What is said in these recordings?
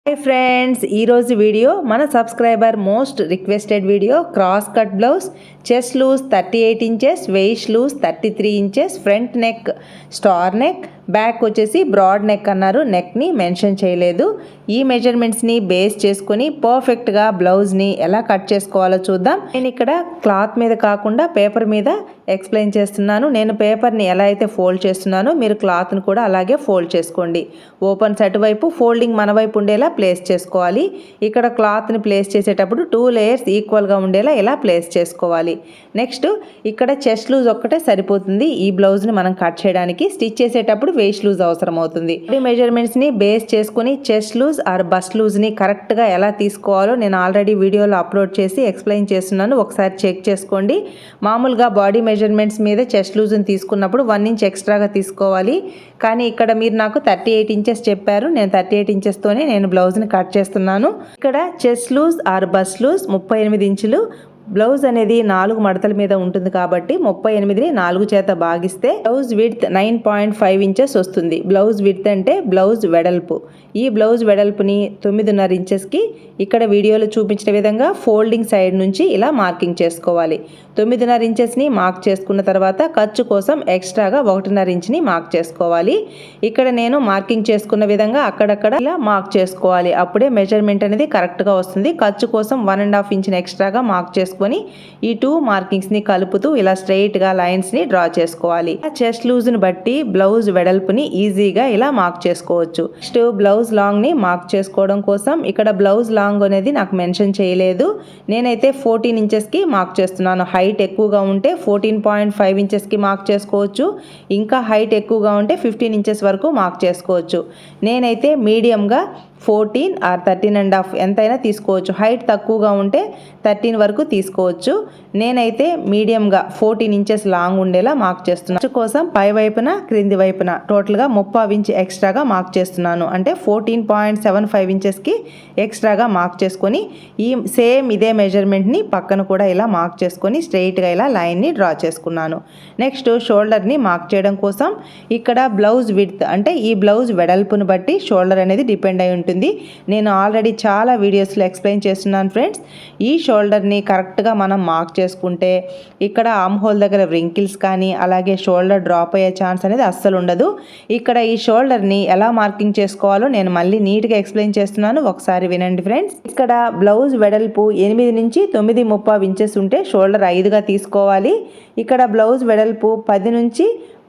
Hi friends, ఈరోజు video మన subscriber most requested video cross cut blouse, chest loose 38 inches, waist loose 33 inches, front neck star neck, back వచ్చేసి broad neck అన్నారు. నెక్ని mention చేయలేదు. ఈ మెజర్మెంట్స్ని base చేసుకుని పర్ఫెక్ట్గా బ్లౌజ్ని ఎలా కట్ చేసుకోవాలో చూద్దాం. నేను ఇక్కడ క్లాత్ మీద కాకుండా పేపర్ మీద ఎక్స్ప్లెయిన్ చేస్తున్నాను. నేను పేపర్ని ఎలా అయితే ఫోల్డ్ చేస్తున్నానో మీరు క్లాత్ని కూడా అలాగే ఫోల్డ్ చేసుకోండి. ఓపెన్స్ అటువైపు, ఫోల్డింగ్ మన వైపు ఉండేలా ప్లేస్ చేసుకోవాలి. ఇక్కడ క్లాత్ని ప్లేస్ చేసేటప్పుడు 2 లేయర్స్ ఈక్వల్గా ఉండేలా ఇలా ప్లేస్ చేసుకోవాలి. నెక్స్ట్ ఇక్కడ చెస్ట్ లూజ్ ఒక్కటే సరిపోతుంది ఈ బ్లౌజ్ని మనం కట్ చేయడానికి. స్టిచ్ చేసేటప్పుడు వేస్ట్ లూజ్ అవసరం అవుతుంది. ఈ మెజర్మెంట్స్ని బేస్ చేసుకుని చెస్ట్ లూజ్ ఆర్ బస్ట్ లూజ్ని కరెక్ట్గా ఎలా తీసుకోవాలో నేను ఆల్రెడీ వీడియోలో అప్లోడ్ చేసి ఎక్స్ప్లెయిన్ చేస్తున్నాను. ఒకసారి చెక్ చేసుకోండి. మామూలుగా బాడీ మెజర్మెంట్స్ మీద చెస్ట్ లూజ్ని తీసుకున్నప్పుడు 1 ఇంచ్ ఎక్స్ట్రాగా తీసుకోవాలి. కానీ ఇక్కడ మీరు నాకు 38 ఇంచెస్ చెప్పారు. నేను 38 ఇంచెస్తోనే నేను బ్లౌజ్ని కట్ చేస్తున్నాను. ఇక్కడ chest loose or bust loose 38 ఇంచులు. బ్లౌజ్ అనేది 4 మడతల మీద ఉంటుంది కాబట్టి 38ని 4 చేత భాగిస్తే బ్లౌజ్ విడ్త్ 9.5 ఇంచెస్ వస్తుంది. బ్లౌజ్ విడ్త్ అంటే బ్లౌజ్ వెడల్పు. ఈ బ్లౌజ్ వెడల్పుని 9.5 ఇంచెస్కి ఇక్కడ వీడియోలో చూపించిన విధంగా ఫోల్డింగ్ సైడ్ నుంచి ఇలా మార్కింగ్ చేసుకోవాలి. 9.5 ఇంచెస్ని మార్క్ చేసుకున్న తర్వాత ఖర్చు కోసం ఎక్స్ట్రాగా 1.5 ఇంచ్ని మార్క్ చేసుకోవాలి. ఇక్కడ నేను మార్కింగ్ చేసుకున్న విధంగా అక్కడక్కడ ఇలా మార్క్ చేసుకోవాలి. అప్పుడే మెజర్మెంట్ అనేది కరెక్ట్గా వస్తుంది. ఖర్చు కోసం 1.5 ఇంచ్ని ఎక్స్ట్రాగా మార్క్ చేసుకొని ఈ 2 మార్కింగ్స్ని కలుపుతూ ఇలా స్ట్రైట్గా లైన్స్ని డ్రా చేసుకోవాలి. చెస్ట్ లూజ్ని బట్టి బ్లౌజ్ వెడల్పుని ఈజీగా ఇలా మార్క్ చేసుకోవచ్చు. నెక్స్ట్ బ్లౌజ్ లాంగ్ని మార్క్ చేసుకోవడం కోసం ఇక్కడ బ్లౌజ్ లాంగ్ అనేది నాకు మెన్షన్ చేయలేదు. నేనైతే 14 ఇంచెస్కి మార్క్ చేస్తున్నాను. హైట్ ఎక్కువగా ఉంటే 14.5 ఇంచెస్కి మార్క్ చేసుకోవచ్చు. ఇంకా హైట్ ఎక్కువగా ఉంటే 15 ఇంచెస్ వరకు మార్క్ చేసుకోవచ్చు. నేనైతే మీడియంగా 14 ఆర్ 13.5 ఎంతైనా తీసుకోవచ్చు. హైట్ తక్కువగా ఉంటే 13 వరకు తీసుకోవచ్చు. నేనైతే మీడియంగా 14 ఇంచెస్ లాంగ్ ఉండేలా మార్క్ చేస్తున్నాను. కోసం పై వైపున క్రింది వైపున టోటల్గా 30 ఇంచ్ ఎక్స్ట్రాగా మార్క్ చేస్తున్నాను. అంటే 14.75 ఇంచెస్కి ఎక్స్ట్రాగా మార్క్ చేసుకొని ఈ సేమ్ ఇదే మెజర్మెంట్ని పక్కన కూడా ఇలా మార్క్ చేసుకొని స్ట్రైట్గా ఇలా లైన్ని డ్రా చేసుకున్నాను. నెక్స్ట్ షోల్డర్ని మార్క్ చేయడం కోసం ఇక్కడ బ్లౌజ్ విడ్త్ అంటే ఈ బ్లౌజ్ వెడల్పును బట్టి షోల్డర్ అనేది డిపెండ్ అయి ఉంటుంది. నేను ఆల్రెడీ చాలా వీడియోస్లో ఎక్స్ప్లెయిన్ చేస్తున్నాను ఫ్రెండ్స్. ఈ షోల్డర్ని కరెక్ట్గా మనం మార్క్ చేసుకుంటే ఇక్కడ ఆర్మ్ హోల్ దగ్గర వ్రింకిల్స్ కానీ అలాగే షోల్డర్ డ్రాప్ అయ్యే ఛాన్స్ అనేది అస్సలు ఉండదు. ఇక్కడ ఈ షోల్డర్ని ఎలా మార్కింగ్ చేసుకోవాలో నేను మళ్ళీ నీట్గా ఎక్స్ప్లెయిన్ చేస్తున్నాను. ఒకసారి వినండి ఫ్రెండ్స్. ఇక్కడ బ్లౌజ్ వెడల్పు 8 నుంచి 9.5 ఇంచెస్ ఉంటే షోల్డర్ 5గా తీసుకోవాలి. ఇక్కడ బ్లౌజ్ వెడల్పు 10 నుంచి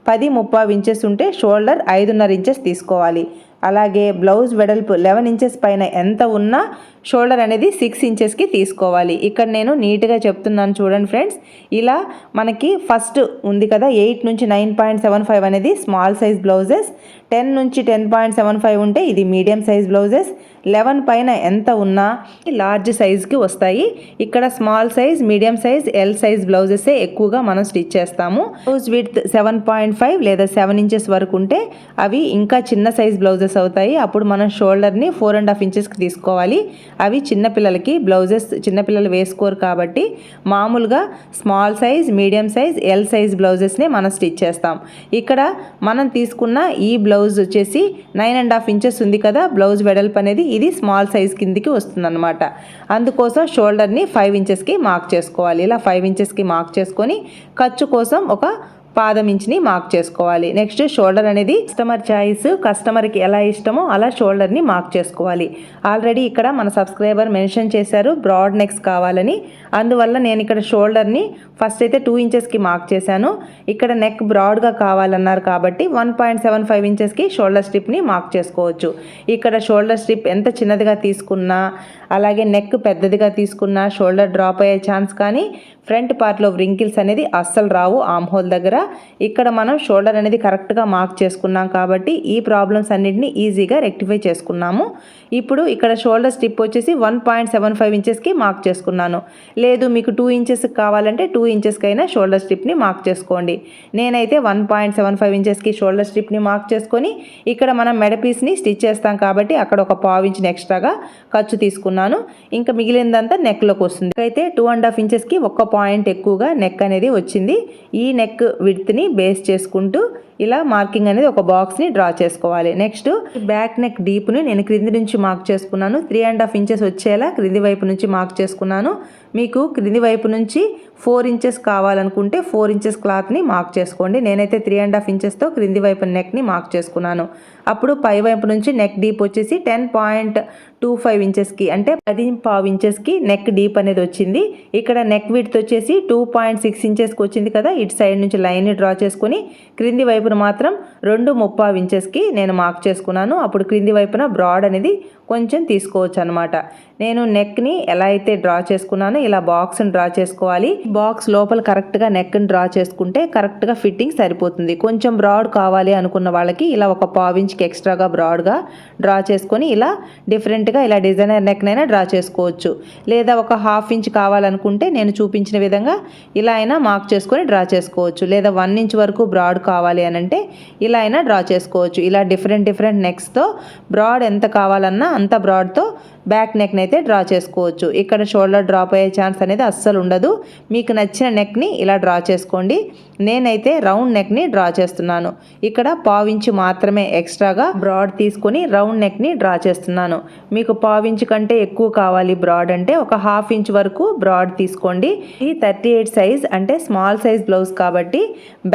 10.5 ఇంచెస్ ఉంటే షోల్డర్ 5.5 ఇంచెస్ తీసుకోవాలి. అలాగే బ్లౌజ్ వెడల్పు 11 ఇంచెస్ పైన ఎంత ఉన్నా షోల్డర్ అనేది 6 ఇంచెస్కి తీసుకోవాలి. ఇక్కడ నేను నీట్గా చెప్తున్నాను చూడండి ఫ్రెండ్స్. ఇలా మనకి ఫస్ట్ ఉంది కదా 8 నుంచి 9.75 అనేది స్మాల్ సైజ్ బ్లౌజెస్, 10 నుంచి 10.75 ఉంటే ఇది మీడియం సైజ్ బ్లౌజెస్, 11 పైన ఎంత ఉన్నా లార్జ్ సైజ్కి వస్తాయి. ఇక్కడ small size, medium size, L size బ్లౌజెసే ఎక్కువగా మనం స్టిచ్ చేస్తాము. బ్లౌజ్ విడ్త్ 7.5 లేదా 7 ఇంచెస్ వరకు ఉంటే అవి ఇంకా చిన్న సైజ్ బ్లౌజెస్ అవుతాయి. అప్పుడు మనం షోల్డర్ని 4.5 ఇంచెస్కి తీసుకోవాలి. అవి చిన్నపిల్లలకి బ్లౌజెస్ చిన్నపిల్లలు వేసుకోరు కాబట్టి మామూలుగా small size, medium size, L size బ్లౌజెస్ని మనం స్టిచ్ చేస్తాం. ఇక్కడ మనం తీసుకున్న ఈ బ్లౌజ్ వచ్చేసి 9.5 ఇంచెస్ ఉంది కదా బ్లౌజ్ వెడల్పు అనేది, ఇది స్మాల్ సైజ్ కిందికి వస్తుందన్నమాట. అందుకోసం షోల్డర్ని 5 ఇంచెస్కి మార్క్ చేసుకోవాలి. ఇలా 5 ఇంచెస్కి మార్క్ చేసుకొని ఖర్చు కోసం ఒక పాదం ఇంచుని మార్క్ చేసుకోవాలి. నెక్స్ట్ షోల్డర్ అనేది కస్టమర్ చాయిస్. కస్టమర్కి ఎలా ఇష్టమో అలా షోల్డర్ని మార్క్ చేసుకోవాలి. ఆల్రెడీ ఇక్కడ మన సబ్స్క్రైబర్ మెన్షన్ చేశారు బ్రాడ్ నెక్స్ కావాలని. అందువల్ల నేను ఇక్కడ షోల్డర్ని ఫస్ట్ అయితే 2 ఇంచెస్కి మార్క్ చేశాను. ఇక్కడ నెక్ బ్రాడ్గా కావాలన్నారు కాబట్టి 1.75 ఇంచెస్కి షోల్డర్ స్ట్రిప్ని మార్క్ చేసుకోవచ్చు. ఇక్కడ షోల్డర్ స్ట్రిప్ ఎంత చిన్నదిగా తీసుకున్నా అలాగే నెక్ పెద్దదిగా తీసుకున్నా షోల్డర్ డ్రాప్ అయ్యే ఛాన్స్ కానీ ఫ్రంట్ పార్ట్లో వ్రింకిల్స్ అనేది అస్సలు రావు ఆర్మ్ హోల్ దగ్గర. ఇక్కడ మనం షోల్డర్ అనేది కరెక్ట్గా మార్క్ చేసుకున్నాం కాబట్టి ఈ ప్రాబ్లమ్స్ అన్నిటిని ఈజీగా రెక్టిఫై చేసుకున్నాము. ఇప్పుడు ఇక్కడ షోల్డర్ స్ట్రిప్ వచ్చేసి 1.75 ఇంచెస్కి మార్క్ చేసుకున్నాను. లేదు మీకు 2 ఇంచెస్ కావాలంటే 2 ఇంచెస్కి అయినా షోల్డర్ స్ట్రిప్ని మార్క్ చేసుకోండి. నేనైతే 1.75 ఇంచెస్కి షోల్డర్ స్ట్రిప్ని మార్క్ చేసుకొని ఇక్కడ మనం మెడ పీస్ని స్టిచ్ చేస్తాం కాబట్టి అక్కడ ఒక 1/4 ఇంచ్ని ఎక్స్ట్రాగా ఖర్చు తీసుకున్నాను. ఇంకా మిగిలిందంతా నెక్లోకి వస్తుంది. అయితే 2.5 ఇంచెస్కి 1 పాయింట్ ఎక్కువగా నెక్ అనేది వచ్చింది. ఈ నెక్ విడ్త్ని బేస్ చేసుకుంటూ ఇలా మార్కింగ్ అనేది ఒక బాక్స్ని డ్రా చేసుకోవాలి. నెక్స్ట్ బ్యాక్ నెక్ డీప్ని నేను క్రింది నుంచి మార్క్ చేసుకున్నాను. 3.5 ఇంచెస్ వచ్చేలా క్రింది వైపు నుంచి మార్క్ చేసుకున్నాను. మీకు క్రింది వైపు నుంచి 4 ఇంచెస్ కావాలనుకుంటే 4 ఇంచెస్ క్లాత్ని మార్క్ చేసుకోండి. నేనైతే 3.5 ఇంచెస్తో క్రింది వైపు నెక్ని మార్క్ చేసుకున్నాను. అప్పుడు పై వైపు నుంచి నెక్ డీప్ వచ్చేసి 10.25 ఇంచెస్కి అంటే 10.5 ఇంచెస్కి నెక్ డీప్ అనేది వచ్చింది. ఇక్కడ నెక్ విడ్త్ వచ్చేసి 2.6 ఇంచెస్కి వచ్చింది కదా. ఇటు సైడ్ నుంచి లైన్ని డ్రా చేసుకొని క్రింది వైపున మాత్రం 2.35 ఇంచెస్కి నేను మార్క్ చేసుకున్నాను. అప్పుడు క్రింది వైపున బ్రాడ్ అనేది కొంచెం తీసుకోవచ్చు అనమాట. నేను నెక్ని ఎలా అయితే డ్రా చేసుకున్నానో ఇలా బాక్స్ని డ్రా చేసుకోవాలి. బాక్స్ లోపల కరెక్ట్గా నెక్ని డ్రా చేసుకుంటే కరెక్ట్గా ఫిట్టింగ్ సరిపోతుంది. కొంచెం బ్రాడ్ కావాలి అనుకున్న వాళ్ళకి ఇలా ఒక 1/4 ఇంచ్కి ఎక్స్ట్రాగా బ్రాడ్గా డ్రా చేసుకొని ఇలా డిఫరెంట్గా ఇలా డిజైనర్ నెక్నైనా డ్రా చేసుకోవచ్చు. లేదా ఒక 1/2 ఇంచ్ కావాలనుకుంటే నేను చూపించిన విధంగా ఇలా అయినా మార్క్ చేసుకొని డ్రా చేసుకోవచ్చు. లేదా 1 ఇంచ్ వరకు బ్రాడ్ కావాలి అని అంటే ఇలా అయినా డ్రా చేసుకోవచ్చు. ఇలా డిఫరెంట్ నెక్స్తో బ్రాడ్ ఎంత కావాలన్నా అంత బ్రాడ్తో బ్యాక్ నెక్ని అయితే డ్రా చేసుకోవచ్చు. ఇక్కడ షోల్డర్ డ్రాప్ అయ్యే ఛాన్స్ అనేది అస్సలు ఉండదు. మీకు నచ్చిన నెక్ని ఇలా డ్రా చేసుకోండి. నేనైతే రౌండ్ నెక్ని డ్రా చేస్తున్నాను. ఇక్కడ 1/4 ఇంచ్ మాత్రమే ఎక్స్ట్రాగా బ్రాడ్ తీసుకొని రౌండ్ నెక్ని డ్రా చేస్తున్నాను. మీకు 1/4 ఇంచ్ కంటే ఎక్కువ కావాలి బ్రాడ్ అంటే ఒక 1/2 ఇంచ్ వరకు బ్రాడ్ తీసుకోండి. ఈ 38 సైజ్ అంటే స్మాల్ సైజ్ బ్లౌజ్ కాబట్టి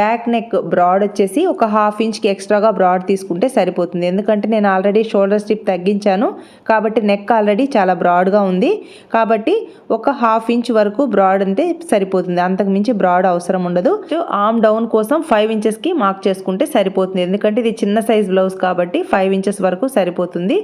బ్యాక్ నెక్ బ్రాడ్ వచ్చేసి ఒక 1/2 ఇంచ్కి ఎక్స్ట్రాగా బ్రాడ్ తీసుకుంటే సరిపోతుంది. ఎందుకంటే నేను ఆల్రెడీ షోల్డర్ స్ట్రిప్ తగ్గించాను కాబట్టి నెక్ ఆల్రెడీ చాలా బ్రాడ్గా ఉంది. కాబట్టి ఒక 1/2 ఇంచ్ వరకు బ్రాడ్ అంటే సరిపోతుంది. అంతకు మించి బ్రాడ్ అవసరం ఉండదు. ఆర్మ్ డౌన్ కోసం 5 ఇంచెస్కి మార్క్ చేసుకుంటే సరిపోతుంది. ఎందుకంటే ఇది చిన్న సైజ్ బ్లౌజ్ కాబట్టి 5 ఇంచెస్ వరకు సరిపోతుంది.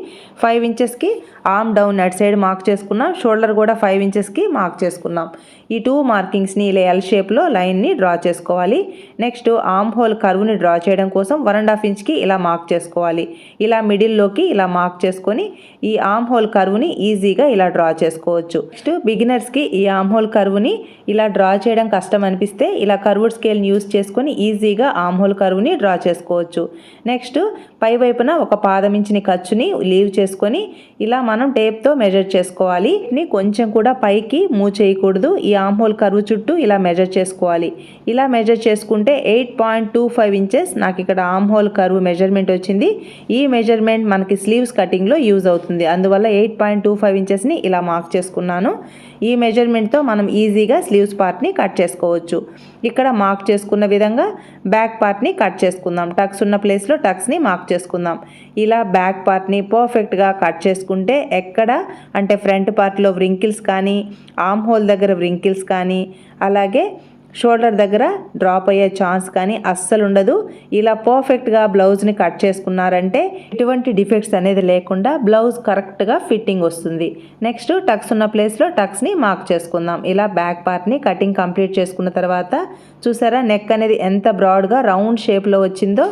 5 ఇంచెస్కి ఆర్మ్ డౌన్ అటు సైడ్ మార్క్ చేసుకున్నాం. షోల్డర్ కూడా 5 ఇంచెస్కి మార్క్ చేసుకున్నాం. ఈ 2 మార్కింగ్స్ని ఇలా ఎల్ షేప్లో లైన్ని డ్రా చేసుకోవాలి. నెక్స్ట్ ఆర్మ్ హోల్ కర్వ్ని డ్రా చేయడం కోసం 1.5 ఇంచ్కి ఇలా మార్క్ చేసుకోవాలి. ఇలా మిడిల్లోకి ఇలా మార్క్ చేసుకొని ఈ ఆర్మ్ హోల్ కర్వ్ని ఈజీగా ఇలా డ్రా చేసుకోవచ్చు. నెక్స్ట్ బిగినర్స్కి ఈ ఆర్మ్ హోల్ కర్వ్ని ఇలా డ్రా చేయడం కష్టం అనిపిస్తే ఇలా కర్వ్డ్ స్కేల్ని యూజ్ చేసుకొని ఈజీగా ఆర్మ్ హోల్ కర్వ్ని డ్రా చేసుకోవచ్చు. నెక్స్ట్ పై వైపున ఒక 1/2 ఇంచ్ని ఖర్చుని లీవ్ చేసుకొని ఇలా మనం టేప్తో మెజర్ చేసుకోవాలి. కొంచెం కూడా పైకి మూవ్ చేయకూడదు. ఈ ఆర్మ్ హోల్ కర్వ్ చుట్టూ ఇలా మెజర్ చేసుకోవాలి. ఇలా మెజర్ చేసుకుంటే 8.25 ఇంచెస్ నాకు ఇక్కడ ఆర్మ్ హోల్ కర్వ్ మెజర్మెంట్ వచ్చింది. ఈ మెజర్మెంట్ మనకి స్లీవ్స్ కటింగ్లో యూజ్ అవుతుంది. అందువల్ల 8.25 ఇంచెస్ని ఇలా మార్క్ చేసుకున్నాను. ఈ మెజర్మెంట్తో మనం ఈజీగా స్లీవ్స్ పార్ట్ని కట్ చేసుకోవచ్చు. ఇక్కడ మార్క్ చేసుకున్న విధంగా బ్యాక్ పార్ట్ని కట్ చేసుకుందాం. టక్స్ ఉన్న ప్లేస్లో టక్స్ని మార్క్ చేసుకుందాం. ఇలా బ్యాక్ పార్ట్ని పర్ఫెక్ట్గా కట్ చేసుకుంటే ఎక్కడ అంటే ఫ్రంట్ పార్ట్లో వ్రింకిల్స్ కానీ ఆర్మ్ హోల్ దగ్గర వ్రింకిల్స్ కానీ అలాగే షోల్డర్ దగ్గర డ్రాప్ అయ్యే ఛాన్స్ కానీ అస్సలు ఉండదు. ఇలా పర్ఫెక్ట్గా బ్లౌజ్ని కట్ చేసుకున్నారంటే ఎటువంటి డిఫెక్ట్స్ అనేది లేకుండా బ్లౌజ్ కరెక్ట్గా ఫిట్టింగ్ వస్తుంది. నెక్స్ట్ టక్స్ ఉన్న ప్లేస్లో టక్స్ని మార్క్ చేసుకుందాం. ఇలా బ్యాక్ పార్ట్ని కటింగ్ కంప్లీట్ చేసుకున్న తర్వాత చూసారా నెక్ అనేది ఎంత బ్రాడ్గా రౌండ్ షేప్లో వచ్చిందో.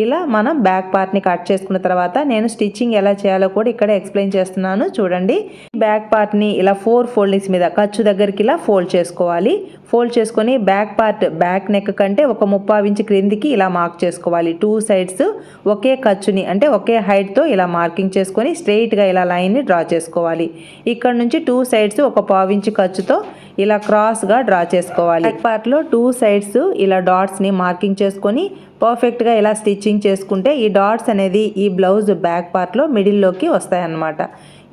ఇలా మనం బ్యాక్ పార్ట్ని కట్ చేసుకున్న తర్వాత నేను స్టిచ్చింగ్ ఎలా చేయాలో కూడా ఇక్కడ ఎక్స్ప్లెయిన్ చేస్తున్నాను చూడండి. బ్యాక్ పార్ట్ని ఇలా 4 ఫోల్డింగ్స్ మీద ఖర్చు దగ్గరికి ఇలా ఫోల్డ్ చేసుకోవాలి. ఫోల్డ్ చేసుకొని బ్యాక్ పార్ట్ బ్యాక్ నెక్ కంటే ఒక 3/4 ఇంచ్ క్రిందికి ఇలా మార్క్ చేసుకోవాలి. 2 సైడ్స్ ఒకే ఖర్చుని అంటే ఒకే హైట్తో ఇలా మార్కింగ్ చేసుకొని స్ట్రెయిట్గా ఇలా లైన్ని డ్రా చేసుకోవాలి. ఇక్కడ నుంచి 2 సైడ్స్ ఒక 1/4 ఇంచ్ ఖర్చుతో ఇలా క్రాస్గా డ్రా చేసుకోవాలి. బ్యాక్ పార్ట్లో 2 సైడ్స్ ఇలా డాట్స్ని మార్కింగ్ చేసుకొని పర్ఫెక్ట్గా ఇలా స్టిచ్చింగ్ చేసుకుంటే ఈ డాట్స్ అనేది ఈ బ్లౌజ్ బ్యాక్ పార్ట్లో మిడిల్లోకి వస్తాయన్నమాట.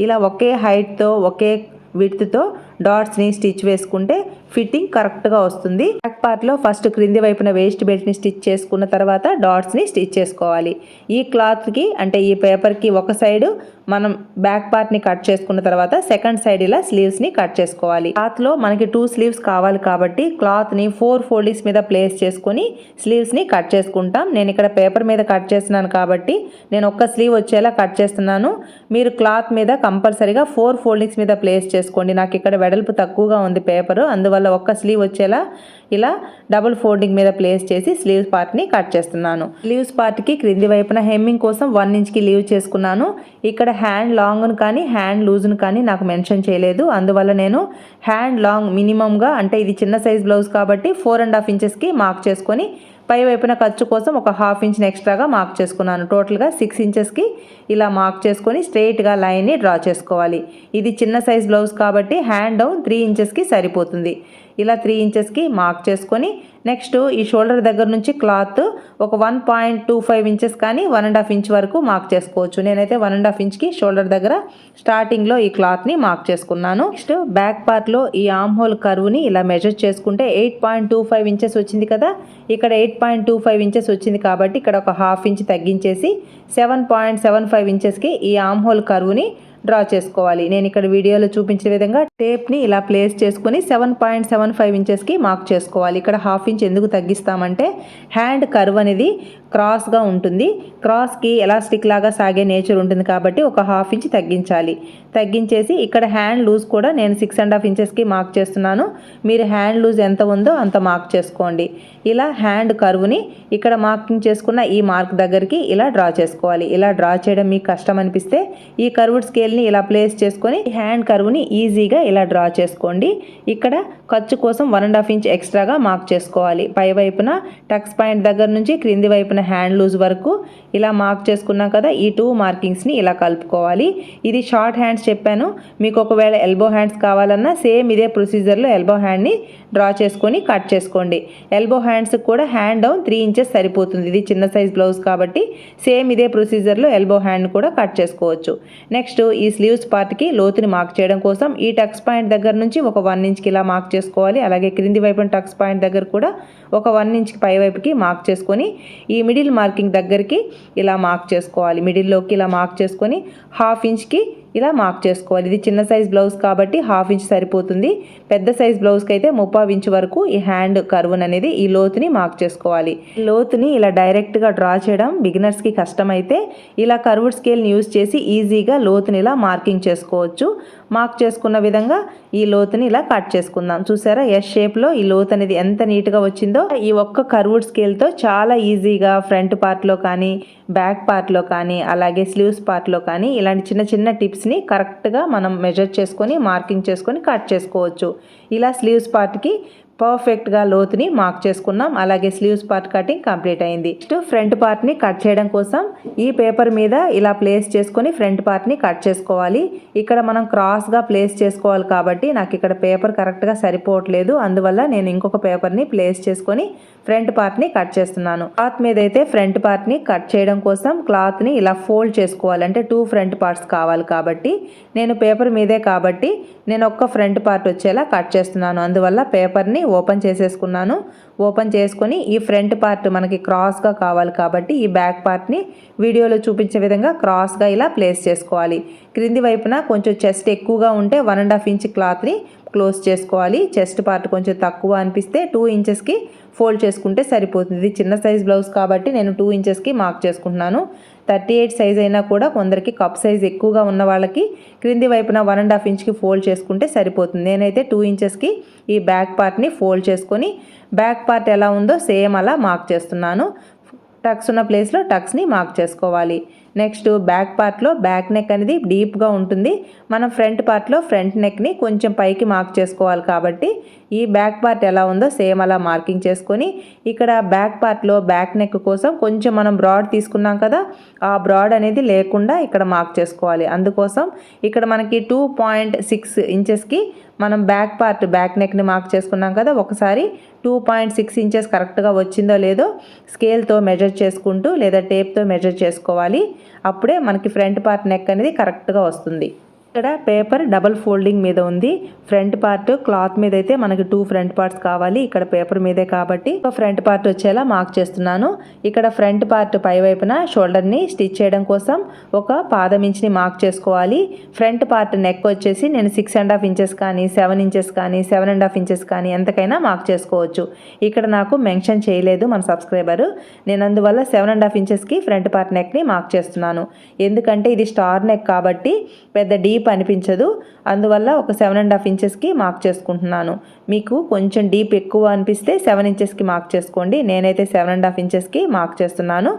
ఇలా ఒకే హైట్తో ఒకే విడ్త్తో డాట్స్ని స్టిచ్ వేసుకుంటే ఫిట్టింగ్ కరెక్ట్గా వస్తుంది. బ్యాక్ పార్ట్లో ఫస్ట్ క్రింది వైపున వేస్ట్ బెల్ట్ని స్టిచ్ చేసుకున్న తర్వాత డాట్స్ని స్టిచ్ చేసుకోవాలి. ఈ క్లాత్కి అంటే ఈ పేపర్కి ఒక సైడు మనం బ్యాక్ పార్ట్ని కట్ చేసుకున్న తర్వాత సెకండ్ సైడ్ ఇలా స్లీవ్స్ని కట్ చేసుకోవాలి. క్లాత్లో మనకి 2 స్లీవ్స్ కావాలి కాబట్టి క్లాత్ని 4 ఫోల్డింగ్స్ మీద ప్లేస్ చేసుకొని స్లీవ్స్ని కట్ చేసుకుంటాం. నేను ఇక్కడ పేపర్ మీద కట్ చేస్తున్నాను కాబట్టి నేను ఒక్క స్లీవ్ వచ్చేలా కట్ చేస్తున్నాను. మీరు క్లాత్ మీద కంపల్సరీగా 4 ఫోల్డింగ్స్ మీద ప్లేస్ చేసుకోండి. నాకు ఇక్కడ వెడల్పు తక్కువగా ఉంది పేపరు, అందువల్ల ఒక్క స్లీవ్ వచ్చేలా ఇలా డబుల్ ఫోల్డింగ్ మీద ప్లేస్ చేసి స్లీవ్స్ పార్ట్ని కట్ చేస్తున్నాను. స్లీవ్స్ పార్ట్కి క్రింది వైపున హెమ్మింగ్ కోసం 1 ఇంచ్కి లీవ్ చేసుకున్నాను. ఇక్కడ హ్యాండ్ లాంగ్ను కానీ హ్యాండ్ లూజ్ను కానీ నాకు మెన్షన్ చేయలేదు. అందువల్ల నేను హ్యాండ్ లాంగ్ మినిమంగా అంటే ఇది చిన్న సైజ్ బ్లౌజ్ కాబట్టి 4.5 ఇంచెస్కి మార్క్ చేసుకొని పై వైపున ఖర్చు కోసం ఒక 1/2 ఇంచ్ని ఎక్స్ట్రాగా మార్క్ చేసుకున్నాను. టోటల్గా 6 ఇంచెస్కి ఇలా మార్క్ చేసుకొని స్ట్రెయిట్గా లైన్ని డ్రా చేసుకోవాలి. ఇది చిన్న సైజ్ బ్లౌజ్ కాబట్టి హ్యాండ్ డౌన్ 3 ఇంచెస్కి సరిపోతుంది. ఇలా 3 ఇంచెస్కి మార్క్ చేసుకొని నెక్స్ట్ ఈ షోల్డర్ దగ్గర నుంచి క్లాత్ ఒక 1.25 ఇంచెస్ కానీ 1.5 ఇంచ్ వరకు మార్క్ చేసుకోవచ్చు. నేనైతే 1.5 ఇంచ్కి షోల్డర్ దగ్గర స్టార్టింగ్లో ఈ క్లాత్ని మార్క్ చేసుకున్నాను. నెక్స్ట్ బ్యాక్ పార్ట్లో ఈ ఆర్మ్ హోల్ కర్వ్ని ఇలా మెజర్ చేసుకుంటే 8.25 ఇంచెస్ వచ్చింది కదా, ఇక్కడ 8.25 ఇంచెస్ వచ్చింది కాబట్టి ఇక్కడ ఒక 1/2 ఇంచ్ తగ్గించేసి 7.75 ఇంచెస్కి ఈ ఆర్మ్ హోల్ కర్వ్ని డ్రా చేసుకోవాలి. నేను ఇక్కడ వీడియోలో చూపించిన విధంగా టేప్ని ఇలా ప్లేస్ చేసుకుని 7.75 ఇంచెస్కి మార్క్ చేసుకోవాలి. ఇక్కడ 1/2 ఇంచ్ ఎందుకు తగ్గిస్తామంటే హ్యాండ్ కర్వ్ అనేది క్రాస్గా ఉంటుంది, క్రాస్కి ఎలాస్టిక్ లాగా సాగే నేచర్ ఉంటుంది కాబట్టి ఒక 1/2 ఇంచ్ తగ్గించాలి. తగ్గించేసి ఇక్కడ హ్యాండ్ లూజ్ కూడా నేను 6.5 ఇంచెస్కి మార్క్ చేస్తున్నాను. మీరు హ్యాండ్ లూజ్ ఎంత ఉందో అంత మార్క్ చేసుకోండి. ఇలా హ్యాండ్ కర్వ్ని ఇక్కడ మార్కింగ్ చేసుకున్న ఈ మార్క్ దగ్గరికి ఇలా డ్రా చేసుకోవాలి. ఇలా డ్రా చేయడం మీకు కష్టం అనిపిస్తే ఈ కర్వ్డ్ స్కేల్ని ఇలా ప్లేస్ చేసుకొని హ్యాండ్ కర్వ్ని ఈజీగా ఇలా డ్రా చేసుకోండి. ఇక్కడ ఖర్చు కోసం 1.5 ఇంచ్ ఎక్స్ట్రాగా మార్క్ చేసుకోవాలి. పై వైపున టక్స్ పాయింట్ దగ్గర నుంచి క్రింది వైపున హ్యాండ్ లూజ్ వరకు ఇలా మార్క్ చేసుకున్నాం కదా, ఈ 2 మార్కింగ్స్ని ఇలా కలుపుకోవాలి. ఇది షార్ట్ హ్యాండ్స్ చెప్పాను, మీకు ఒకవేళ ఎల్బో హ్యాండ్స్ కావాలన్నా సేమ్ ఇదే ప్రొసీజర్లో ఎల్బో హ్యాండ్ని డ్రా చేసుకొని కట్ చేసుకోండి. ఎల్బో హ్యాండ్స్కి కూడా హ్యాండ్ డౌన్ 3 ఇంచెస్ సరిపోతుంది. ఇది చిన్న సైజ్ బ్లౌజ్ కాబట్టి సేమ్ ఇదే ప్రొసీజర్లో ఎల్బో హ్యాండ్ కూడా కట్ చేసుకోవచ్చు. నెక్స్ట్ ఈ స్లీవ్స్ పార్ట్కి లోతుని మార్క్ చేయడం కోసం ఈ టక్స్ పాయింట్ దగ్గర నుంచి ఒక 1 ఇంచ్కి ఇలా మార్క్ చేసుకోవాలి. అలాగే క్రింది వైపున టక్స్ పాయింట్ దగ్గర కూడా ఒక 1 ఇంచ్కి పై వైపుకి మార్క్ చేసుకొని ఈ మిడిల్ మార్కింగ్ దగ్గరికి ఇలా మార్క్ చేసుకోవాలి. మిడిల్లోకి ఇలా మార్క్ చేసుకొని 1/2 ఇంచ్కి ఇలా మార్క్ చేసుకోవాలి. ఇది చిన్న సైజ్ బ్లౌజ్ కాబట్టి 1/2 ఇంచ్ సరిపోతుంది. పెద్ద సైజ్ బ్లౌజ్కి అయితే 3/4 ఇంచ్ వరకు ఈ హ్యాండ్ కర్వ్ అనేది ఈ లోతుని మార్క్ చేసుకోవాలి. లోతుని ఇలా డైరెక్ట్గా డ్రా చేయడం బిగినర్స్కి కష్టమైతే ఇలా కర్వ్డ్ స్కేల్ని యూజ్ చేసి ఈజీగా లోతుని ఇలా మార్కింగ్ చేసుకోవచ్చు. మార్క్ చేసుకున్న విధంగా ఈ లోతుని ఇలా కట్ చేసుకుందాం. చూసారా ఎస్ షేప్లో ఈ లోతు అనేది ఎంత నీట్గా వచ్చిందో. ఈ ఒక్క కర్వ్డ్ స్కేల్తో చాలా ఈజీగా ఫ్రంట్ పార్ట్లో కానీ బ్యాక్ పార్ట్లో కానీ అలాగే స్లీవ్స్ పార్ట్లో కానీ ఇలాంటి చిన్న చిన్న టిప్స్ని కరెక్ట్గా మనం మెజర్ చేసుకొని మార్కింగ్ చేసుకొని కట్ చేసుకోవచ్చు. ఇలా స్లీవ్స్ పార్ట్కి పర్ఫెక్ట్గా లోతుని మార్క్ చేసుకున్నాం. అలాగే స్లీవ్స్ పార్ట్ కటింగ్ కంప్లీట్ అయింది. నెక్స్ట్ ఫ్రంట్ పార్ట్ని కట్ చేయడం కోసం ఈ పేపర్ మీద ఇలా ప్లేస్ చేసుకొని ఫ్రంట్ పార్ట్ని కట్ చేసుకోవాలి. ఇక్కడ మనం క్రాస్గా ప్లేస్ చేసుకోవాలి కాబట్టి నాకు ఇక్కడ పేపర్ కరెక్ట్గా సరిపోవట్లేదు, అందువల్ల నేను ఇంకొక పేపర్ని ప్లేస్ చేసుకొని ఫ్రంట్ పార్ట్ని కట్ చేస్తున్నాను. క్లాత్ మీద అయితే ఫ్రంట్ పార్ట్ని కట్ చేయడం కోసం క్లాత్ని ఇలా ఫోల్డ్ చేసుకోవాలి. అంటే 2 ఫ్రంట్ పార్ట్స్ కావాలి కాబట్టి నేను పేపర్ మీదే కాబట్టి నేను ఒక్క ఫ్రంట్ పార్ట్ వచ్చేలా కట్ చేస్తున్నాను. అందువల్ల పేపర్ని ఓపెన్ చేసేసుకున్నాను. ఓపెన్ చేసుకొని ఈ ఫ్రంట్ పార్ట్ మనకి క్రాస్గా కావాలి కాబట్టి ఈ బ్యాక్ పార్ట్ని వీడియోలో చూపించే విధంగా క్రాస్గా ఇలా ప్లేస్ చేసుకోవాలి. క్రింది వైపున కొంచెం చెస్ట్ ఎక్కువగా ఉంటే 1.5 ఇంచ్ క్లాత్ని క్లోజ్ చేసుకోవాలి. చెస్ట్ పార్ట్ కొంచెం తక్కువ అనిపిస్తే 2 ఇంచెస్కి ఫోల్డ్ చేసుకుంటే సరిపోతుంది. ఇది చిన్న సైజ్ బ్లౌజ్ కాబట్టి నేను 2 ఇంచెస్కి మార్క్ చేసుకుంటున్నాను. 38 సైజ్ అయినా కూడా కొందరికి కప్ సైజ్ ఎక్కువగా ఉన్న వాళ్ళకి క్రింది వైపున 1.5 ఇంచ్కి ఫోల్డ్ చేసుకుంటే సరిపోతుంది. నేనైతే 2 ఇంచెస్కి ఈ బ్యాక్ పార్ట్ని ఫోల్డ్ చేసుకొని బ్యాక్ పార్ట్ ఎలా ఉందో సేమ్ అలా మార్క్ చేస్తున్నాను. టక్స్ ఉన్న ప్లేస్లో టక్స్ని మార్క్ చేసుకోవాలి. నెక్స్ట్ బ్యాక్ పార్ట్లో బ్యాక్ నెక్ అనేది డీప్గా ఉంటుంది. మనం ఫ్రంట్ పార్ట్లో ఫ్రంట్ నెక్ని కొంచెం పైకి మార్క్ చేసుకోవాలి కాబట్టి ఈ బ్యాక్ పార్ట్ ఎలా ఉందో సేమ్ అలా మార్కింగ్ చేసుకొని ఇక్కడ బ్యాక్ పార్ట్లో బ్యాక్ నెక్ కోసం కొంచెం మనం బ్రాడ్ తీసుకున్నాం కదా, ఆ బ్రాడ్ అనేది లేకుండా ఇక్కడ మార్క్ చేసుకోవాలి. అందుకోసం ఇక్కడ మనకి 2.6 ఇంచెస్కి మనం బ్యాక్ పార్ట్ బ్యాక్ నెక్ని మార్క్ చేసుకున్నాం కదా, ఒకసారి 2.6 ఇంచెస్ కరెక్ట్గా వచ్చిందో లేదో స్కేల్తో మెజర్ చేసుకుంటూ లేదా టేప్తో మెజర్ చేసుకోవాలి. అప్పుడే మనకి ఫ్రంట్ పార్ట్ నెక్ అనేది కరెక్ట్గా వస్తుంది. ఇక్కడ పేపర్ డబల్ ఫోల్డింగ్ మీద ఉంది. ఫ్రంట్ పార్ట్ క్లాత్ మీద అయితే మనకి 2 ఫ్రంట్ పార్ట్స్ కావాలి, ఇక్కడ పేపర్ మీదే కాబట్టి ఒక ఫ్రంట్ పార్ట్ వచ్చేలా మార్క్ చేస్తున్నాను. ఇక్కడ ఫ్రంట్ పార్ట్ పై వైపున షోల్డర్ని స్టిచ్ చేయడం కోసం ఒక పాదం ఇంచ్ని మార్క్ చేసుకోవాలి. ఫ్రంట్ పార్ట్ నెక్ వచ్చేసి నేను 6.5 ఇంచెస్ కానీ 7 ఇంచెస్ కానీ 7.5 ఇంచెస్ కానీ ఎంతకైనా మార్క్ చేసుకోవచ్చు. ఇక్కడ నాకు మెన్షన్ చేయలేదు మన సబ్స్క్రైబరు, నేను అందువల్ల 7.5 ఇంచెస్కి ఫ్రంట్ పార్ట్ నెక్ని మార్క్ చేస్తున్నాను. ఎందుకంటే ఇది స్టార్ నెక్ కాబట్టి పెద్ద డీప్ అనిపించదు, అందువల్ల ఒక 7.5 ఇంచెస్కి మార్క్ చేసుకుంటున్నాను. మీకు కొంచెం డీప్ ఎక్కువ అనిపిస్తే 7 ఇంచెస్కి మార్క్ చేసుకోండి. నేనైతే 7.5 ఇంచెస్కి మార్క్ చేస్తున్నాను.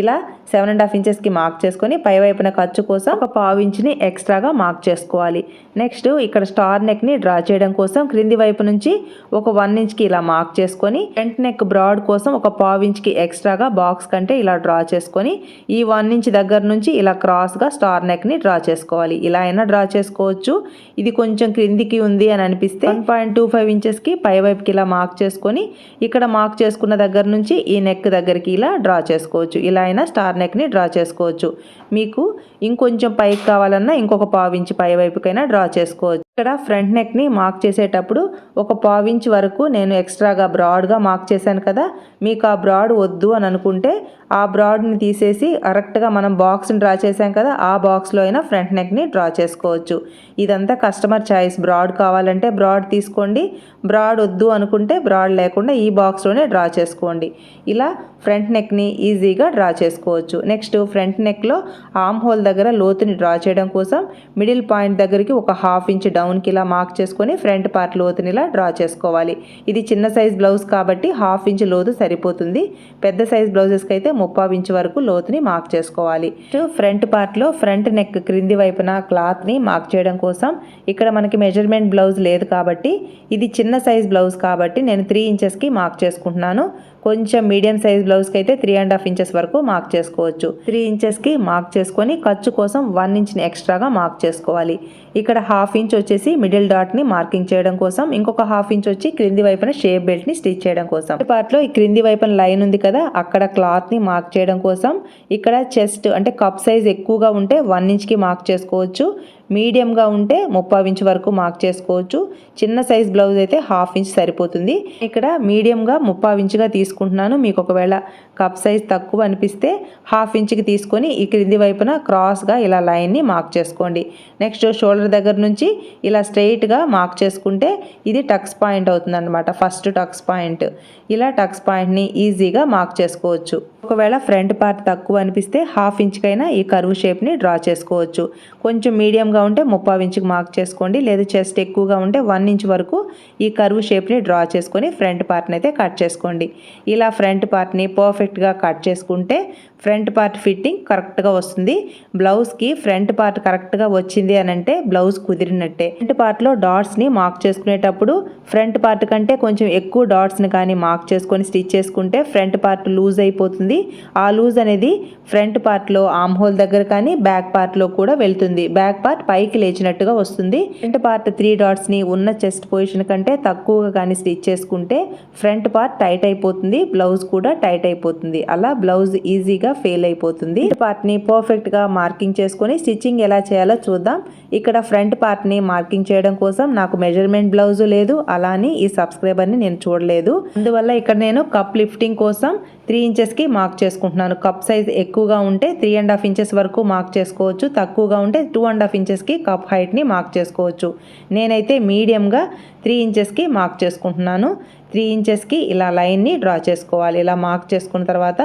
ఇలా 7.5 ఇంచెస్కి మార్క్ చేసుకొని పై వైపున ఖర్చు కోసం ఒక 1/4 ఇంచ్ని ఎక్స్ట్రాగా మార్క్ చేసుకోవాలి. నెక్స్ట్ ఇక్కడ స్టార్ నెక్ని డ్రా చేయడం కోసం క్రింది వైపు నుంచి ఒక 1 ఇంచ్కి ఇలా మార్క్ చేసుకొని ఫ్రంట్ నెక్ బ్రాడ్ కోసం ఒక 1/4 ఇంచ్కి ఎక్స్ట్రాగా బాక్స్ కంటే ఇలా డ్రా చేసుకొని ఈ 1 ఇంచ్ దగ్గర నుంచి ఇలా క్రాస్గా స్టార్ నెక్ని డ్రా చేసుకోవాలి. ఇలా అయినా డ్రా డ్రా చేసుకోవచ్చు. ఇది కొంచెం క్రిందికి ఉంది అని అనిపిస్తే 1.25 ఇంచెస్కి పై వైపుకి ఇలా మార్క్ చేసుకొని ఇక్కడ మార్క్ చేసుకున్న దగ్గర నుంచి ఈ నెక్ దగ్గరికి ఇలా డ్రా చేసుకోవచ్చు. ఇలా అయినా స్టార్ నెక్ని డ్రా చేసుకోవచ్చు. మీకు ఇంకొంచెం పైకి కావాలన్నా ఇంకొక 1/4 ఇంచ్ పై వైపుకైనా డ్రా చేసుకోవచ్చు. ఇక్కడ ఫ్రంట్ నెక్ని మార్క్ చేసేటప్పుడు ఒక 1/4 ఇంచ్ వరకు నేను ఎక్స్ట్రాగా బ్రాడ్గా మార్క్ చేశాను కదా. మీకు ఆ బ్రాడ్ వద్దు అని అనుకుంటే ఆ బ్రాడ్ని తీసేసి కరెక్ట్గా మనం బాక్స్ని డ్రా చేసాం కదా, ఆ బాక్స్లో అయినా ఫ్రంట్ నెక్ని డ్రా చేసుకోవచ్చు. ఇదంతా కస్టమర్ చాయిస్. బ్రాడ్ కావాలంటే బ్రాడ్ తీసుకోండి, బ్రాడ్ వద్దు అనుకుంటే బ్రాడ్ లేకుండా ఈ బాక్స్లోనే డ్రా చేసుకోండి. ఇలా ఫ్రంట్ నెక్ని ఈజీగా డ్రా చేసుకోవచ్చు. నెక్స్ట్ ఫ్రంట్ నెక్లో ఆర్మ్ హోల్ దగ్గర లోతుని డ్రా చేయడం కోసం మిడిల్ పాయింట్ దగ్గరికి ఒక 1/2 ఇంచ్ డౌన్కి ఇలా మార్క్ చేసుకొని ఫ్రంట్ పార్ట్ లోతుని ఇలా డ్రా చేసుకోవాలి. ఇది చిన్న సైజ్ బ్లౌజ్ కాబట్టి 1/2 ఇంచ్ లోతు సరిపోతుంది. పెద్ద సైజ్ బ్లౌజెస్కి అయితే 3/4 ఇంచ్ వరకు లోతుని మార్క్ చేసుకోవాలి. ఫ్రంట్ పార్ట్లో ఫ్రంట్ నెక్ క్రింది వైపున క్లాత్ని మార్క్ చేయడం కోసం ఇక్కడ మనకి మెజర్మెంట్ బ్లౌజ్ లేదు కాబట్టి, ఇది చిన్న సైజ్ బ్లౌజ్ కాబట్టి నేను 3 ఇంచెస్కి మార్క్ చేసుకుంటున్నాను. కొంచెం మీడియం సైజ్ బ్లౌజ్కి అయితే 3.5 ఇంచెస్ వరకు మార్క్ చేసుకోవచ్చు. 3 ఇంచెస్కి మార్క్ చేసుకొని ఖర్చు కోసం 1 ఇంచ్ని ఎక్స్ట్రాగా మార్క్ చేసుకోవాలి. ఇక్కడ 1/2 ఇంచ్ వచ్చేసి మిడిల్ డాట్ని మార్కింగ్ చేయడం కోసం, ఇంకొక 1/2 ఇంచ్ వచ్చి క్రింది వైపున షేప్ బెల్ట్ని స్టిచ్ చేయడం కోసం. పార్ట్లో ఈ క్రింది వైపున లైన్ ఉంది కదా, అక్కడ క్లాత్ని మార్క్ చేయడం కోసం ఇక్కడ చెస్ట్ అంటే కప్ సైజ్ ఎక్కువగా ఉంటే 1 ఇంచ్కి మార్క్ చేసుకోవచ్చు. మీడియంగా ఉంటే 3/4 ఇంచ్ వరకు మార్క్ చేసుకోవచ్చు. చిన్న సైజ్ బ్లౌజ్ అయితే 1/2 ఇంచ్ సరిపోతుంది. ఇక్కడ మీడియంగా 3/4 ఇంచ్గా తీసుకుంటున్నాను. మీకు ఒకవేళ కప్ సైజ్ తక్కువ అనిపిస్తే 1/2 ఇంచ్కి తీసుకొని ఈ క్రింది వైపున క్రాస్గా ఇలా లైన్ని మార్క్ చేసుకోండి. నెక్స్ట్ షోల్డర్ దగ్గర నుంచి ఇలా స్ట్రైట్గా మార్క్ చేసుకుంటే ఇది టక్స్ పాయింట్ అవుతుంది అనమాట. First Tux point. ఇలా టక్స్ పాయింట్ని ఈజీగా మార్క్ చేసుకోవచ్చు. ఒకవేళ ఫ్రంట్ పార్ట్ తక్కువ అనిపిస్తే 1/2 ఇంచ్కైనా ఈ కర్వ్ షేప్ని డ్రా చేసుకోవచ్చు. కొంచెం మీడియంగా ఉంటే 3/4 ఇంచ్కి మార్క్ చేసుకోండి. లేదా చెస్ట్ ఎక్కువగా ఉంటే 1 ఇంచ్ వరకు ఈ కర్వ్ షేప్ని డ్రా చేసుకొని ఫ్రంట్ పార్ట్ని అయితే కట్ చేసుకోండి. ఇలా ఫ్రంట్ పార్ట్ని పర్ఫెక్ట్గా కట్ చేసుకుంటే ఫ్రంట్ పార్ట్ ఫిట్టింగ్ కరెక్ట్గా వస్తుంది. బ్లౌజ్కి ఫ్రంట్ పార్ట్ కరెక్ట్గా వచ్చింది అని అంటే బ్లౌజ్ కుదిరినట్టే. ఫ్రంట్ పార్ట్లో డాట్స్ని మార్క్ చేసుకునేటప్పుడు ఫ్రంట్ పార్ట్ కంటే కొంచెం ఎక్కువ డాట్స్ని కానీ మార్క్ చేసుకొని స్టిచ్ చేసుకుంటే ఫ్రంట్ పార్ట్ లూజ్ అయిపోతుంది. ఆ లూజ్ అనేది ఫ్రంట్ పార్ట్లో ఆర్మ్ హోల్ దగ్గర కానీ బ్యాక్ పార్ట్లో కూడా వెళ్తుంది. బ్యాక్ పార్ట్ పైకి లేచినట్టుగా వస్తుంది. ఫ్రంట్ పార్ట్ 3 డాట్స్ని ఉన్న చెస్ట్ పొజిషన్ కంటే తక్కువగా కానీ స్టిచ్ చేసుకుంటే ఫ్రంట్ పార్ట్ టైట్ అయిపోతుంది, బ్లౌజ్ కూడా టైట్ అయిపోతుంది. అలా బ్లౌజ్ ఈజీగా ఫెయిల్ అయిపోతుంది. పార్ట్ ని పర్ఫెక్ట్ గా మార్కింగ్ చేసుకొని స్టిచ్చింగ్ ఎలా చేయాలో చూద్దాం. ఇక్కడ ఫ్రంట్ పార్ట్ ని మార్కింగ్ చేయడం కోసం నాకు మెజర్మెంట్ బ్లౌజ్ లేదు, అలానే ఈ సబ్స్క్రైబర్ ని నేను చూడలేదు. అందువల్ల ఇక్కడ నేను కప్ లిఫ్టింగ్ కోసం 3 ఇంచెస్కి మార్క్ చేసుకుంటున్నాను. కప్ సైజ్ ఎక్కువగా ఉంటే 3.5 ఇంచెస్ వరకు మార్క్ చేసుకోవచ్చు. తక్కువగా ఉంటే 2.5 ఇంచెస్కి కప్ హైట్ని మార్క్ చేసుకోవచ్చు. నేనైతే మీడియంగా 3 ఇంచెస్కి మార్క్ చేసుకుంటున్నాను. 3 ఇంచెస్కి ఇలా లైన్ని డ్రా చేసుకోవాలి. ఇలా మార్క్ చేసుకున్న తర్వాత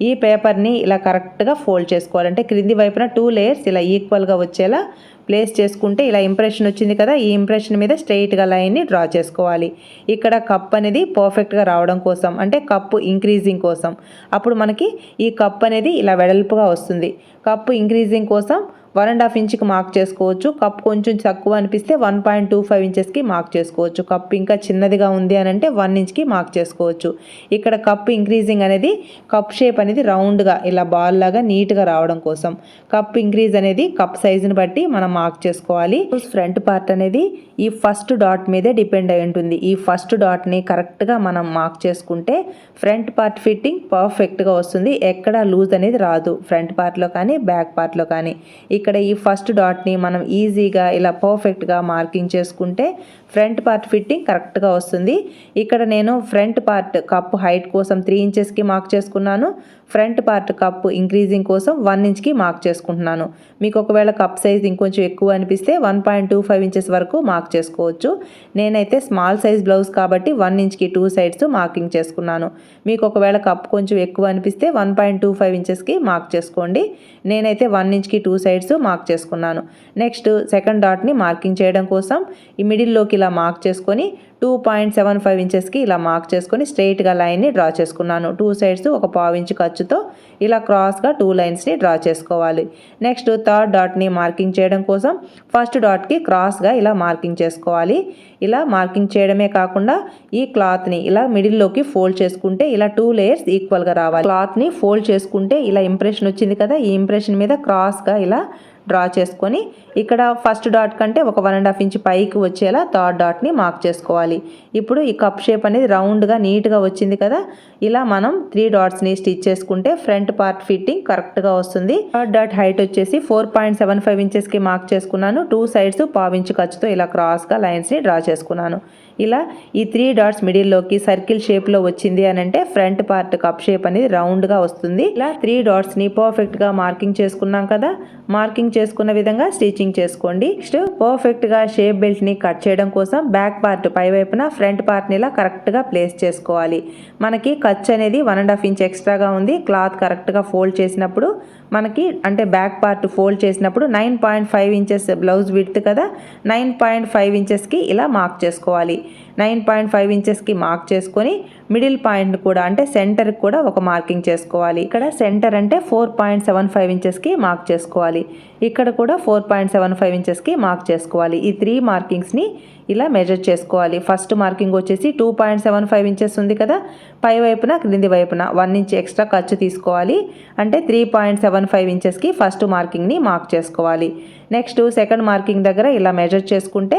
ఈ పేపర్ని ఇలా కరెక్ట్గా ఫోల్డ్ చేసుకోవాలి. అంటే క్రింది వైపున 2 లేయర్స్ ఇలా ఈక్వల్గా వచ్చేలా ప్లేస్ చేసుకుంటే ఇలా ఇంప్రెషన్ వచ్చింది కదా, ఈ ఇంప్రెషన్ మీద స్ట్రైట్గా లైన్ని డ్రా చేసుకోవాలి. ఇక్కడ కప్ అనేది పర్ఫెక్ట్గా రావడం కోసం, అంటే కప్పు ఇంక్రీజింగ్ కోసం. అప్పుడు మనకి ఈ కప్ అనేది ఇలా వెడల్పుగా వస్తుంది. కప్పు ఇంక్రీజింగ్ కోసం 1.5 ఇంచ్కి మార్క్ చేసుకోవచ్చు. కప్ కొంచెం తక్కువ అనిపిస్తే 1.25 ఇంచెస్కి మార్క్ చేసుకోవచ్చు. కప్ ఇంకా చిన్నదిగా ఉంది అని అంటే 1 ఇంచ్కి మార్క్ చేసుకోవచ్చు. ఇక్కడ కప్ ఇంక్రీజింగ్ అనేది కప్ షేప్ అనేది రౌండ్గా ఇలా బాల్ లాగా నీట్గా రావడం కోసం. కప్ ఇంక్రీజ్ అనేది కప్ సైజుని బట్టి మనం మార్క్ చేసుకోవాలి. ఫ్రంట్ పార్ట్ అనేది ఈ ఫస్ట్ డాట్ మీదే డిపెండ్ అయి ఉంటుంది. ఈ ఫస్ట్ డాట్ని కరెక్ట్గా మనం మార్క్ చేసుకుంటే ఫ్రంట్ పార్ట్ ఫిట్టింగ్ పర్ఫెక్ట్గా వస్తుంది. ఎక్కడ లూజ్ అనేది రాదు, ఫ్రంట్ పార్ట్లో కానీ బ్యాక్ పార్ట్లో కానీ. ఇక్కడ ఈ ఫస్ట్ డాట్ని మనం ఈజీగా ఇలా పర్ఫెక్ట్గా మార్కింగ్ చేసుకుంటే ఫ్రంట్ పార్ట్ ఫిట్టింగ్ కరెక్ట్గా వస్తుంది. ఇక్కడ నేను ఫ్రంట్ పార్ట్ కప్ హైట్ కోసం 3 ఇంచెస్కి మార్క్ చేసుకున్నాను. ఫ్రంట్ పార్ట్ కప్ ఇంక్రీజింగ్ కోసం 1 ఇంచ్కి మార్క్ చేసుకుంటున్నాను. మీకు ఒకవేళ కప్ సైజ్ ఇంకొంచెం ఎక్కువ అనిపిస్తే 1.25 ఇంచెస్ వరకు మార్క్ చేసుకోవచ్చు. నేనైతే స్మాల్ సైజ్ బ్లౌజ్ కాబట్టి 1 ఇంచ్కి 2 సైడ్స్ మార్కింగ్ చేసుకున్నాను. మీకు ఒకవేళ కప్ కొంచెం ఎక్కువ అనిపిస్తే 1.25 ఇంచెస్కి మార్క్ చేసుకోండి. నేనైతే 1 ఇంచ్కి 2 సైడ్స్ మార్క్ చేసుకున్నాను. నెక్స్ట్ సెకండ్ డాట్ని మార్కింగ్ చేయడం కోసం ఈ మిడిల్లోకి ఇలా మార్క్ చేసుకొని 2.75 ఇంచెస్కి ఇలా మార్క్ చేసుకొని స్ట్రైట్గా లైన్ని డ్రా చేసుకున్నాను. 2 సైడ్స్ ఒక 1/4 ఇంచ్ ఖర్చుతో ఇలా క్రాస్గా 2 లైన్స్ని డ్రా చేసుకోవాలి. నెక్స్ట్ థర్డ్ డాట్ని మార్కింగ్ చేయడం కోసం ఫస్ట్ డాట్కి క్రాస్గా ఇలా మార్కింగ్ చేసుకోవాలి. ఇలా మార్కింగ్ చేయడమే కాకుండా ఈ క్లాత్ని ఇలా మిడిల్లోకి ఫోల్డ్ చేసుకుంటే ఇలా 2 లేయర్స్ ఈక్వల్గా రావాలి. క్లాత్ని ఫోల్డ్ చేసుకుంటే ఇలా ఇంప్రెషన్ వచ్చింది కదా, ఈ ఇంప్రెషన్ మీద క్రాస్గా ఇలా డ్రా చేసుకొని ఇక్కడ ఫస్ట్ డాట్ కంటే ఒక 1.5 ఇంచ్ పైకి వచ్చేలా థర్డ్ డాట్ని మార్క్ చేసుకోవాలి. ఇప్పుడు ఈ కప్ షేప్ అనేది రౌండ్గా నీట్గా వచ్చింది కదా, ఇలా మనం 3 డాట్స్ని స్టిచ్ చేసుకుంటే ఫ్రంట్ పార్ట్ ఫిట్టింగ్ కరెక్ట్గా వస్తుంది. థర్డ్ డాట్ హైట్ వచ్చేసి 4.75 ఇంచెస్కి మార్క్ చేసుకున్నాను. 2 సైడ్స్ పావించి ఖర్చుతో ఇలా క్రాస్గా లైన్స్ని డ్రా చేసుకున్నాను. ఇలా ఈ 3 డాట్స్ మిడిల్లోకి సర్కిల్ షేప్లో వచ్చింది అని అంటే ఫ్రంట్ పార్ట్ కప్ షేప్ అనేది రౌండ్గా వస్తుంది. ఇలా 3 డాట్స్ని పర్ఫెక్ట్గా మార్కింగ్ చేసుకున్నాం కదా, మార్కింగ్ చేసుకున్న విధంగా స్టిచ్చింగ్ చేసుకోండి. నెక్స్ట్ పర్ఫెక్ట్గా షేప్ బెల్ట్ని కట్ చేయడం కోసం బ్యాక్ పార్ట్ పై వైపున ఫ్రంట్ పార్ట్ని ఇలా కరెక్ట్గా ప్లేస్ చేసుకోవాలి. మనకి ఖర్చు అనేది 1.5 ఇంచ్ ఎక్స్ట్రాగా ఉంది. క్లాత్ కరెక్ట్గా ఫోల్డ్ చేసినప్పుడు మనకి అంటే బ్యాక్ పార్ట్ ఫోల్డ్ చేసినప్పుడు 9.5 ఇంచెస్ బ్లౌజ్ విడ్త్ కదా, 9.5 ఇంచెస్కి ఇలా మార్క్ చేసుకోవాలి. 9.5 ఇంచెస్కి మార్క్ చేసుకొని మిడిల్ పాయింట్ కూడా అంటే సెంటర్కి కూడా ఒక మార్కింగ్ చేసుకోవాలి. ఇక్కడ సెంటర్ అంటే 4.75 ఇంచెస్కి మార్క్ చేసుకోవాలి. ఇక్కడ కూడా 4.75 ఇంచెస్కి మార్క్ చేసుకోవాలి. ఈ 3 మార్కింగ్స్ని ఇలా మెజర్ చేసుకోవాలి. ఫస్ట్ మార్కింగ్ వచ్చేసి 2.75 ఇంచెస్ ఉంది కదా, పై వైపున క్రింది వైపున 1 ఇంచ్ ఎక్స్ట్రా ఖర్చు తీసుకోవాలి. అంటే 3.75 ఇంచెస్కి ఫస్ట్ మార్కింగ్ని మార్క్ చేసుకోవాలి. నెక్స్ట్ సెకండ్ మార్కింగ్ దగ్గర ఇలా మెజర్ చేసుకుంటే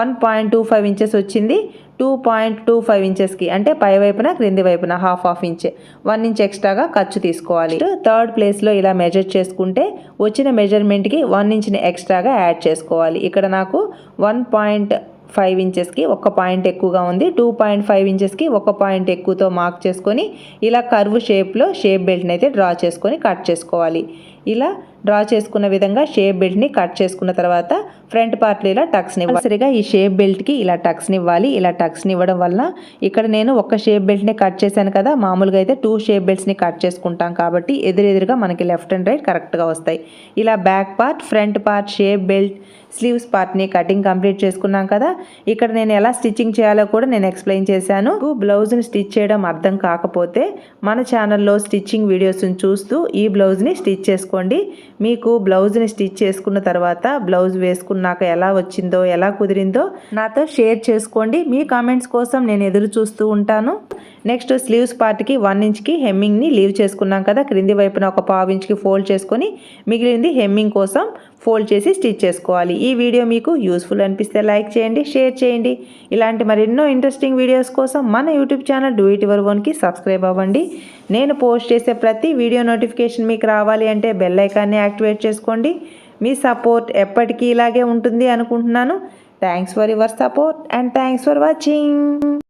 1.25 ఇంచెస్ వచ్చింది. 2.25 ఇంచెస్కి అంటే పై వైపున క్రింది వైపున హాఫ్ ఇంచ్ 1 ఇంచ్ ఎక్స్ట్రాగా ఖర్చు తీసుకోవాలి. థర్డ్ ప్లేస్లో ఇలా మెజర్ చేసుకుంటే వచ్చిన మెజర్మెంట్కి 1 ఇంచ్ని ఎక్స్ట్రాగా యాడ్ చేసుకోవాలి. ఇక్కడ నాకు 1.5 ఇంచెస్కి ఒక పాయింట్ ఎక్కువగా ఉంది. 2.5 ఇంచెస్కి ఒక పాయింట్ ఎక్కువతో మార్క్ చేసుకొని ఇలా కర్వ్ షేప్లో షేప్ బెల్ట్ని అయితే డ్రా చేసుకొని కట్ చేసుకోవాలి. ఇలా డ్రా చేసుకున్న విధంగా షేప్ బెల్ట్ని కట్ చేసుకున్న తర్వాత ఫ్రంట్ పార్ట్లో ఇలా టక్స్ని ఇవ్వాలి. సరిగా ఈ షేప్ బెల్ట్కి ఇలా టక్స్ని ఇవ్వాలి. ఇలా టక్స్ని ఇవ్వడం వల్ల ఇక్కడ నేను ఒక షేప్ బెల్ట్ని కట్ చేశాను కదా, మామూలుగా అయితే 2 షేప్ బెల్ట్స్ని కట్ చేసుకుంటాం కాబట్టి ఎదురెదురుగా మనకి లెఫ్ట్ అండ్ రైట్ కరెక్ట్గా వస్తాయి. ఇలా back part, front part, shape belt, sleeves పార్ట్ని కటింగ్ కంప్లీట్ చేసుకున్నాం కదా. ఇక్కడ నేను ఎలా స్టిచ్చింగ్ చేయాలో కూడా నేను ఎక్స్ప్లెయిన్ చేశాను. బ్లౌజ్ని స్టిచ్ చేయడం అర్థం కాకపోతే మన ఛానల్లో స్టిచ్చింగ్ వీడియోస్ని చూస్తూ ఈ బ్లౌజ్ని స్టిచ్ చేసుకోండి. మీకు బ్లౌజ్ని స్టిచ్ చేసుకున్న తర్వాత బ్లౌజ్ వేసుకున్నాక ఎలా వచ్చిందో ఎలా కుదిరిందో నాతో షేర్ చేసుకోండి. మీ కామెంట్స్ కోసం నేను ఎదురు చూస్తూ ఉంటాను. నెక్స్ట్ స్లీవ్స్ పార్ట్కి 1 ఇంచ్కి హెమ్మింగ్ని లీవ్ చేసుకున్నాం కదా, క్రింది వైపున ఒక 1/2 ఇంచ్కి ఫోల్డ్ చేసుకొని మిగిలింది హెమ్మింగ్ కోసం ఫోల్డ్ చేసి స్టిచ్ చేసుకోవాలి. ఈ వీడియో మీకు యూస్ఫుల్ అనిపిస్తే లైక్ చేయండి, షేర్ చేయండి. ఇలాంటి మరెన్నో ఇంట్రెస్టింగ్ వీడియోస్ కోసం మన YouTube channel do it your ఓన్కి సబ్స్క్రైబ్ అవ్వండి. నేను పోస్ట్ చేసే ప్రతి వీడియో నోటిఫికేషన్ మీకు రావాలి అంటే బెల్ ఐకాన్ని యాక్టివేట్ చేసుకోండి. మీ సపోర్ట్ ఎప్పటికీ ఇలాగే ఉంటుంది అనుకుంటున్నాను. Thanks for your support and thanks for watching.